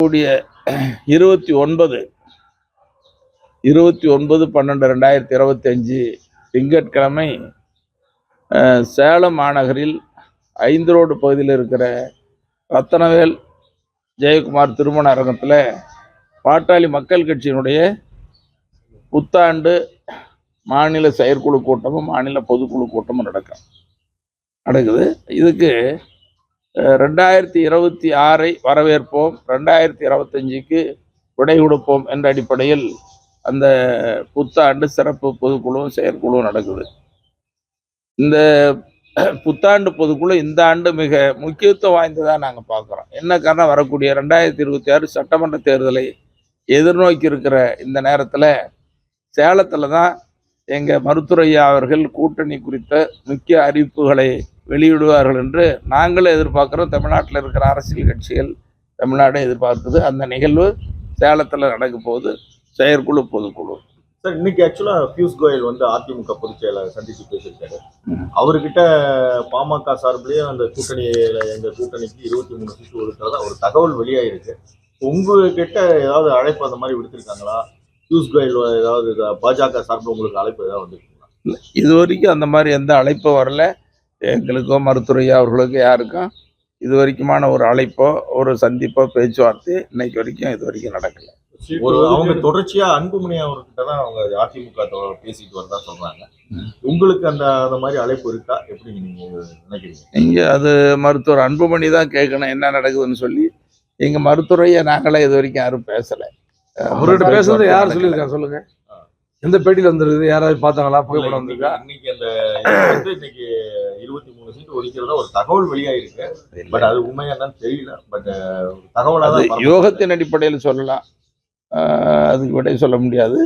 கூடிய 29/12/2025 திங்கட்கிழமை சேலம் மாநகரில் 5 ரோடு பகுதியில் இருக்கிற ரத்தனவேல் ஜெயக்குமார் திருமண அரங்கத்தில் பாட்டாளி மக்கள் கட்சியினுடைய புத்தாண்டு மாநில செயற்குழு கூட்டமும் மாநில பொதுக்குழு கூட்டமும் நடக்குது. இதுக்கு 2026 வரவேற்போம், 2025க்கு விடை கொடுப்போம் என்ற அடிப்படையில் அந்த புத்தாண்டு சிறப்பு பொதுக்குழுவும் செயற்குழுவும் நடக்குது. இந்த புத்தாண்டு பொதுக்குழு இந்த ஆண்டு மிக முக்கியத்துவம் வாய்ந்ததாக நாங்கள் பார்க்குறோம். என்ன காரணம், வரக்கூடிய 2026 சட்டமன்ற தேர்தலை எதிர்நோக்கி இருக்கிற இந்த நேரத்தில் சேலத்தில் தான் எங்கள் மருத்துவரையா அவர்கள் கூட்டணி குறித்த முக்கிய அறிவிப்புகளை வெளியிடுவார்கள் என்று நாங்களும் எதிர்பார்க்குறோம். தமிழ்நாட்டில் இருக்கிற அரசியல் கட்சிகள் தமிழ்நாடை எதிர்பார்க்குது. அந்த நிகழ்வு சேலத்தில் நடக்க போகுது. செயற்குழு பொதுக்குழு சார், இன்னைக்கு ஆக்சுவலாக பியூஷ் கோயல் அதிமுக பொதுச் செயலாளர் சந்திச்சு பேசியிருக்காரு. அவர்கிட்ட பாமக சார்பிலேயே அந்த கூட்டணியில் எங்கள் கூட்டணிக்கு 23 சீட்டு ஒதுக்கிறதா ஒரு தகவல் வெளியாயிருக்கு. உங்ககிட்ட ஏதாவது அழைப்பு அந்த மாதிரி விடுத்திருக்காங்களா? பியூஷ் கோயல் ஏதாவது பாஜக சார்பில் உங்களுக்கு அழைப்பு ஏதாவது வந்துருக்குங்களா? இது வரைக்கும் அந்த மாதிரி எந்த அழைப்பும் வரல. எங்களுக்கோ மருத்துவரையா அவர்களுக்கு யாருக்கும் இது வரைக்குமான ஒரு அழைப்போ ஒரு சந்திப்போ பேச்சுவார்த்தை இன்னைக்கு வரைக்கும் இது வரைக்கும் நடக்கல. அவங்க தொடர்ச்சியா அன்புமணி அவர்கிட்ட தான் அவங்க அதிமுக பேசிட்டு வரதா சொல்றாங்க. உங்களுக்கு அந்த மாதிரி அழைப்பு இருக்கா? எப்படி நீங்க நினைக்கிறீங்க? இங்க அது மருத்துவர் அன்புமணி தான் கேட்கணும் என்ன நடக்குதுன்னு சொல்லி. எங்க மருத்துவரையா நாங்களே இது வரைக்கும் யாரும் பேசல. அவர்கிட்ட பேசுறது யாரும் சொல்லியிருக்காங்க சொல்லுங்க. எந்த பேட்டியில் வந்துருக்குது? யாராவது பார்த்தாங்களா? புகைப்படம் வந்திருக்கா? இன்னைக்கு 23 சீட்டு ஒதுக்கிறதா ஒரு தகவல் வெளியாயிருக்கு. பட் அது உண்மையா என்னன்னு தெரியல. பட் தகவலாக யோகத்தின் அடிப்படையில் சொல்லலாம், அதுக்கு விடை சொல்ல முடியாது.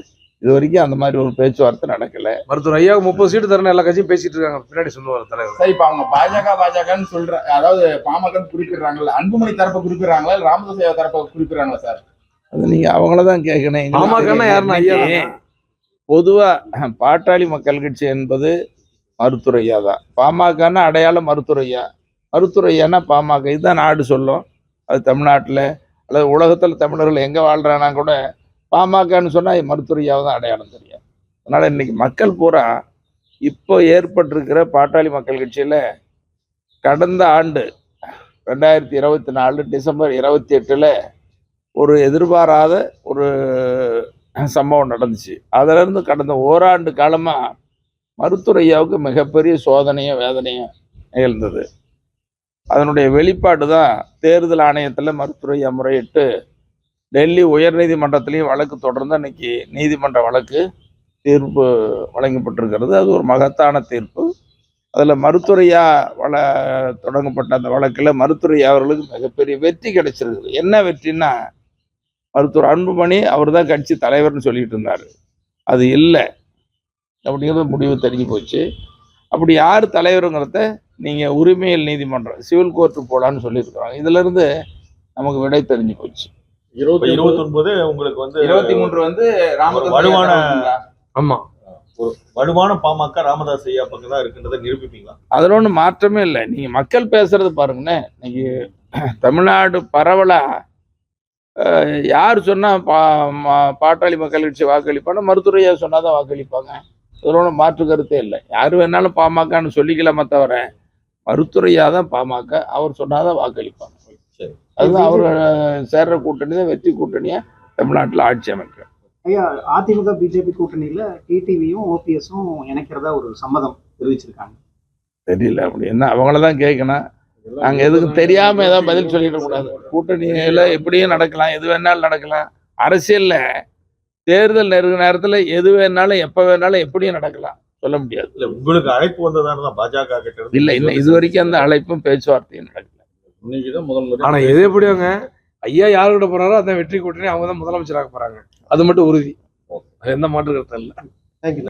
இது வரைக்கும் அந்த மாதிரி ஒரு பேச்சுவார்த்தை நடக்கல. மருத்துவர் ஐயாவுக்கு 30 சீட்டு தரணும் எல்லா கட்சியும் பேசிட்டு இருக்காங்க. பின்னாடி சொல்லுவார் தலைவர். சார், இப்ப அவங்க பாஜகன்னு சொல்ற, அதாவது பாமக குறிப்பிடுறாங்கல்ல, அன்புமணி தரப்பை குறிப்பிடுறாங்களா, ராமதாஸ் தரப்பை குறிப்பிடுறாங்களா சார்? அது நீங்க அவங்களதான் கேட்கணும். பாமகன்னா யாருன்னா ஐயா பொதுவா பாட்டாளி மக்கள் கட்சி என்பது மருத்துவரையா தான். பாமகன்னா அடையாளம் மருத்துவரையா, மருத்துவரையானா பாமக. இதுதான் நாடு சொல்லும். அது தமிழ்நாட்டில் அல்லது உலகத்தில் தமிழர்கள் எங்கே வாழ்றானா கூட பாமகன்னு சொன்னால் மருத்துவரையாவை தான் அடையாளம் தெரியும். அதனால் இன்னைக்கு மக்கள் பூரா இப்போ ஏற்பட்டிருக்கிற பாட்டாளி மக்கள் கட்சியில் கடந்த ஆண்டு 2024 டிசம்பர் 28 ஒரு எதிர்பாராத ஒரு சம்பவம் நடந்துச்சு. அதிலிருந்து கடந்த ஓராண்டு காலமாக மருத்துவரையாவுக்கு மிகப்பெரிய சோதனையும் வேதனையும் நிகழ்ந்தது. அதனுடைய வெளிப்பாடு தான் தேர்தல் ஆணையத்தில் மருத்துவரையா முறையிட்டு டெல்லி உயர்நீதிமன்றத்திலையும் வழக்கு தொடர்ந்து அன்னைக்கு நீதிமன்ற வழக்கு தீர்ப்பு வழங்கப்பட்டிருக்கிறது. அது ஒரு மகத்தான தீர்ப்பு. அதில் மருத்துவரையா தொடங்கப்பட்ட அந்த வழக்கில் மருத்துவரையா அவர்களுக்கு மிகப்பெரிய வெற்றி கிடைச்சிருக்குது. என்ன வெற்றின்னா, மருத்துவர் அன்புமணி அவர் தான் கட்சி தலைவர்னு சொல்லிட்டு இருந்தார். அது இல்லை அப்படிங்கிறது முடிவு தெரிஞ்சு போச்சு. அப்படி யார் தலைவருங்கிறத நீங்கள் உரிமையல் நீதிமன்றம் சிவில் கோர்ட்டு போலான்னு சொல்லியிருக்கிறாங்க. இதுலேருந்து நமக்கு விடை தெரிஞ்சு போச்சு. 29 உங்களுக்கு 23 வலுவான ஆமா ஒரு வலுவான பாமக ராமதாஸ் ஐயா பக்கம் தான் இருக்குன்றதை நிரூபிப்பீங்களா? அதில் ஒன்றும் மாற்றமே இல்லை. நீங்கள் மக்கள் பேசுறது பாருங்கண்ணே. இன்னைக்கு தமிழ்நாடு பரவலா யார் சொன்னால் பாட்டாளி மக்கள் கட்சி வாக்களிப்பாங்க, மருத்துவரையா சொன்னால் தான் வாக்களிப்பாங்க. இதில் ஒன்றும் மாற்று கருத்தே இல்லை. யார் வேணாலும் பாமகன்னு சொல்லிக்கலாமே தவிர மருத்துவரையா தான் பாமக, அவர் சொன்னாதான் வாக்களிப்பாங்க. அதுதான் அவர் சேர்ற கூட்டணி தான் வெற்றி கூட்டணியா தமிழ்நாட்டில் ஆட்சி அமைக்கும். ஐயா, அதிமுக பிஜேபி கூட்டணியில டிடிவியும் ஓபிஎஸும் இணைக்கிறதா ஒரு சம்மதம் தெரிவிச்சிருக்காங்க. தெரியல, அப்படி என்ன அவங்களதான் கேட்கணும். நாங்க எதுக்கும் தெரியாம ஏதாவது பதில் சொல்லிட கூடாது. கூட்டணியில எப்படியும் நடக்கலாம், எது வேணாலும் நடக்கலாம். அரசியல்ல தேர்தல் நெருங்க நேரத்துல எது வேணாலும் எப்ப வேணாலும் எப்படியும் நடக்கலாம், சொல்ல முடியாது. இல்ல, உங்களுக்கு அழைப்பு வந்ததானதான் பாஜக கிட்ட இல்ல, இன்னும் இது வரைக்கும் அந்த அழைப்பும் பேச்சுவார்த்தையும் நடக்கல. இன்னைக்குதான் முதல். ஆனா எது எப்படியோங்க ஐயா யாருக்கிட்ட போறாரோ அதான் வெற்றி கூட்டணி, அவங்க தான் முதலமைச்சராக போறாங்க. அது மட்டும் உறுதி. எந்த மாற்று கருத்து இல்லை.